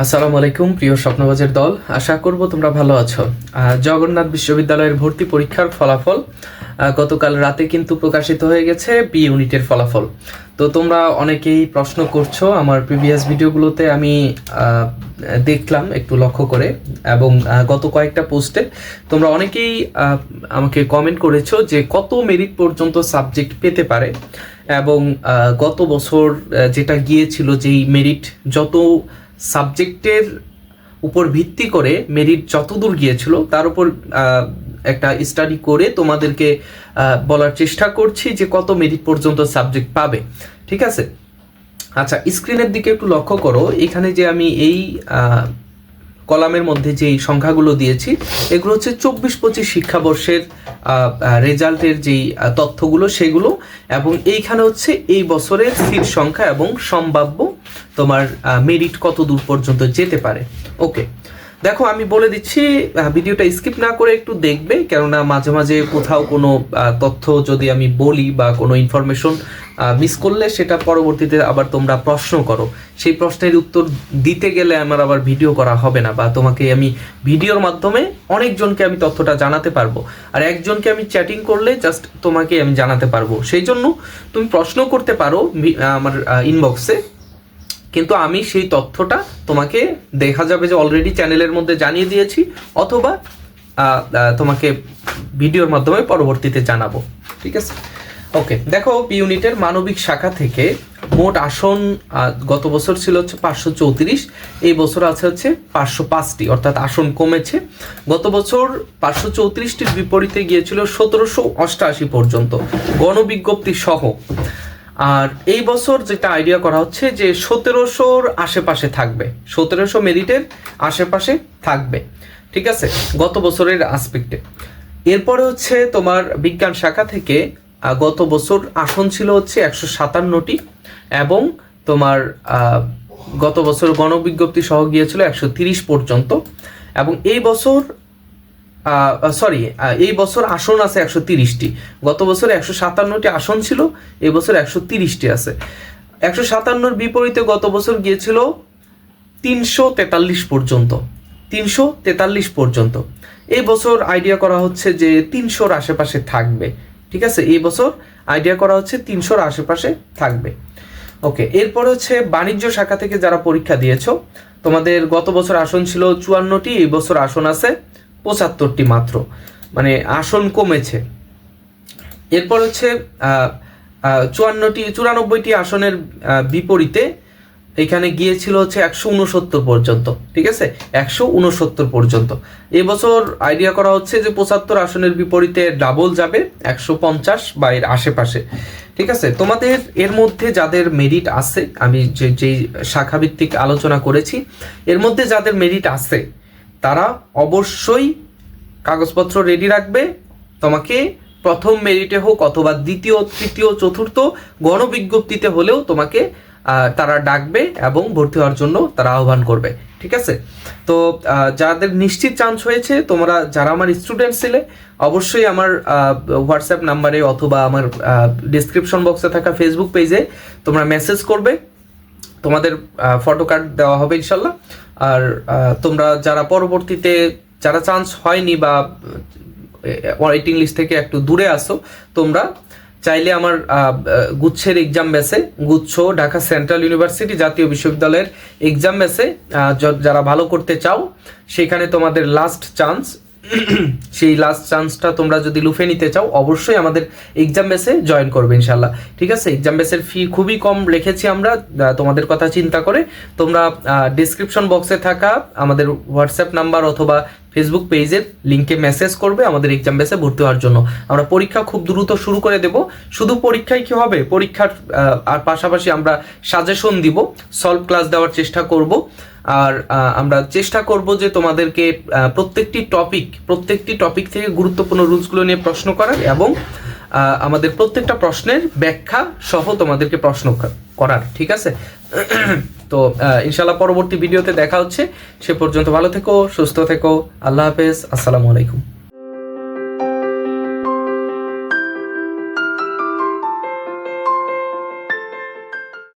আসসালামু আলাইকুম প্রিয় স্বপ্নবাজের দল, আশা করব তোমরা ভালো আছো। জগন্নাথ বিশ্ববিদ্যালয়ের ভর্তি পরীক্ষার ফলাফল গতকাল রাতে কিন্তু প্রকাশিত হয়ে গেছে, বি ইউনিটের ফলাফল। তো তোমরা অনেকেই প্রশ্ন করছো, আমার প্রিভিয়াস ভিডিওগুলোতে আমি দেখলাম একটু লক্ষ্য করে, এবং গত কয়েকটা পোস্টে তোমরা অনেকেই আমাকে কমেন্ট করেছো যে কত মেরিট পর্যন্ত সাবজেক্ট পেতে পারে, এবং গত বছর যেটা গিয়েছিল যেই মেরিট যত সাবজেক্টের উপর ভিত্তি করে মেরিট যতদূর গিয়েছিল তার উপর একটা স্টাডি করে তোমাদেরকে বলার চেষ্টা করছি যে কত মেরিট পর্যন্ত সাবজেক্ট পাবে। ঠিক আছে, আচ্ছা স্ক্রিনের দিকে একটু লক্ষ্য করো। এখানে যে আমি এই কলামের মধ্যে যেই সংখ্যাগুলো দিয়েছি এগুলো হচ্ছে 24-25 শিক্ষাবর্ষের রেজাল্টের যেই তথ্যগুলো সেগুলো, এবং এইখানে হচ্ছে এই বছরের সিট সংখ্যা এবং সম্ভাব্য তোমার মেরিট কত দূর পর্যন্ত যেতে পারে। ওকে, দেখো আমি বলে দিচ্ছি, ভিডিওটা স্কিপ না করে একটু দেখবে, কেননা মাঝে মাঝে কোথাও কোনো তথ্য যদি আমি বলি বা কোনো ইনফরমেশন মিস করলে সেটা পরবর্তীতে আবার তোমরা প্রশ্ন করো, সেই প্রশ্নের উত্তর দিতে গেলে আমার আবার ভিডিও করা হবে না, বা তোমাকে আমি ভিডিওর মাধ্যমে অনেকজনকে আমি তথ্যটা জানাতে পারবো, আর একজনকে আমি চ্যাটিং করলে জাস্ট তোমাকে আমি জানাতে পারবো। সেই জন্য তুমি প্রশ্ন করতে পারো আমার ইনবক্সে, কিন্তু আমি সেই তথ্যটা তোমাকে দেখা যাবে যে অলরেডি চ্যানেলের মধ্যে জানিয়ে দিয়েছি, অথবা তোমাকে ভিডিওর মাধ্যমে পরবর্তীতে জানাবো। ঠিক আছে, ওকে দেখো বি ইউনিটের মানবিক শাখা থেকে মোট আসন গত বছর ছিল হচ্ছে 534, এই বছর আছে হচ্ছে 505টি, অর্থাৎ আসন কমেছে। গত বছর 534টির বিপরীতে গিয়েছিল 1788 পর্যন্ত গণবিজ্ঞপ্তি সহ। আর এই বছর যেটা আইডিয়া করা হচ্ছে যে 1700-র আশেপাশে থাকবে, 1700 মেরিটের আশেপাশে থাকবে। ঠিক আছে, গত বছরের আসপেক্টে। এরপরে হচ্ছে তোমার বিজ্ঞান শাখা থেকে গত বছর আসন ছিল হচ্ছে 157টি, এবং তোমার গত বছর গণবিজ্ঞপ্তি সহ গিয়েছিল 130 পর্যন্ত, এবং এই বছর এই বছর আসন আছে 130টি। গত বছর 157টি আসন ছিল, এই বছর 130টি আছে। 157-র বিপরীতে গত বছর গিয়েছিল 343 পর্যন্ত, 343 পর্যন্ত। এই বছর আইডিয়া করা হচ্ছে যে 300-র আশেপাশে থাকবে। ঠিক আছে, এই বছর আইডিয়া করা হচ্ছে 300-র আশেপাশে থাকবে। ওকে, এরপর হচ্ছে বাণিজ্য শাখা থেকে যারা পরীক্ষা দিয়েছো, তোমাদের গত বছর আসন ছিল 54টি, এই বছর আসন আছে 75টি মাত্র, মানে আসন কমেছে। এরপর হচ্ছে 94টি আসনের বিপরীতে এখানে গিয়েছিল হচ্ছে 169 পর্যন্ত। ঠিক আছে, 169 পর্যন্ত। এবছর আইডিয়া করা হচ্ছে যে 75 আসনের বিপরীতে ডাবল যাবে, 150 বা এর আশেপাশে। ঠিক আছে, তোমাদের এর মধ্যে যাদের মেরিট আছে, আমি যেই শাখাভিত্তিক আলোচনা করেছি এর মধ্যে যাদের মেরিট আছে তারা অবশ্যই কাগজপত্র রেডি রাখবে। তোমাকে প্রথম মেরিটে হোক অথবা দ্বিতীয়, তৃতীয়, চতুর্থ গণবিজ্ঞপ্তিতে হলেও তোমাকে তারা ডাকবে এবং ভর্তি হওয়ার জন্য তারা আহ্বান করবে। ঠিক আছে, তো যাদের নিশ্চিত চান্স হয়েছে, তোমরা যারা আমার স্টুডেন্ট ছিলে অবশ্যই আমার হোয়াটসঅ্যাপ নাম্বারে অথবা আমার ডিসক্রিপশন বক্সে থাকা ফেসবুক পেজে তোমরা মেসেজ করবে, তোমাদের ফটো কার্ড দেওয়া হবে ইনশাল্লাহ। আর তোমরা যারা পরবর্তীতে যারা চান্স হয়নি বা ওয়েটিং লিস্ট থেকে একটু দূরে আসো, তোমরা চাইলে আমার গুচ্ছের এক্সাম বেসে, গুচ্ছ ঢাকা সেন্ট্রাল ইউনিভার্সিটি জাতীয় বিশ্ববিদ্যালয়ের এক্সাম বেসে যারা ভালো করতে চাও, সেখানে তোমাদের লাস্ট চান্স, সেই লাস্ট চান্সটা তোমরা যদি লুফে নিতে চাও অবশ্যই আমাদের এক্সাম বেসে জয়েন করবে ইনশাল্লাহ। ঠিক আছে, এক্সাম বেসের ফি খুবই কম রেখেছি আমরা তোমাদের কথা চিন্তা করে। তোমরা ডিসক্রিপশন বক্সে থাকা আমাদের হোয়াটসঅ্যাপ নাম্বার অথবা ফেসবুক পেজের লিঙ্কে মেসেজ করবে আমাদের এক্সাম বেসে ভর্তি হওয়ার জন্য। আমরা পরীক্ষা খুব দ্রুত শুরু করে দেব। শুধু পরীক্ষায় কি হবে, পরীক্ষার আর পাশাপাশি আমরা সাজেশন দিব, সলভ ক্লাস দেওয়ার চেষ্টা করব। আর আমরা চেষ্টা করব যে তোমাদেরকে প্রত্যেকটি টপিক থেকে গুরুত্বপূর্ণ রুলসগুলো নিয়ে প্রশ্ন করার, এবং আমাদের প্রত্যেকটা প্রশ্নের ব্যাখ্যা সহ তোমাদেরকে প্রশ্ন করার। ঠিক আছে, তো ইনশাল্লাহ পরবর্তী ভিডিওতে দেখা হচ্ছে। সে পর্যন্ত ভালো থেকো, সুস্থ থেকো, আল্লাহ হাফেজ, আসসালামু আলাইকুম।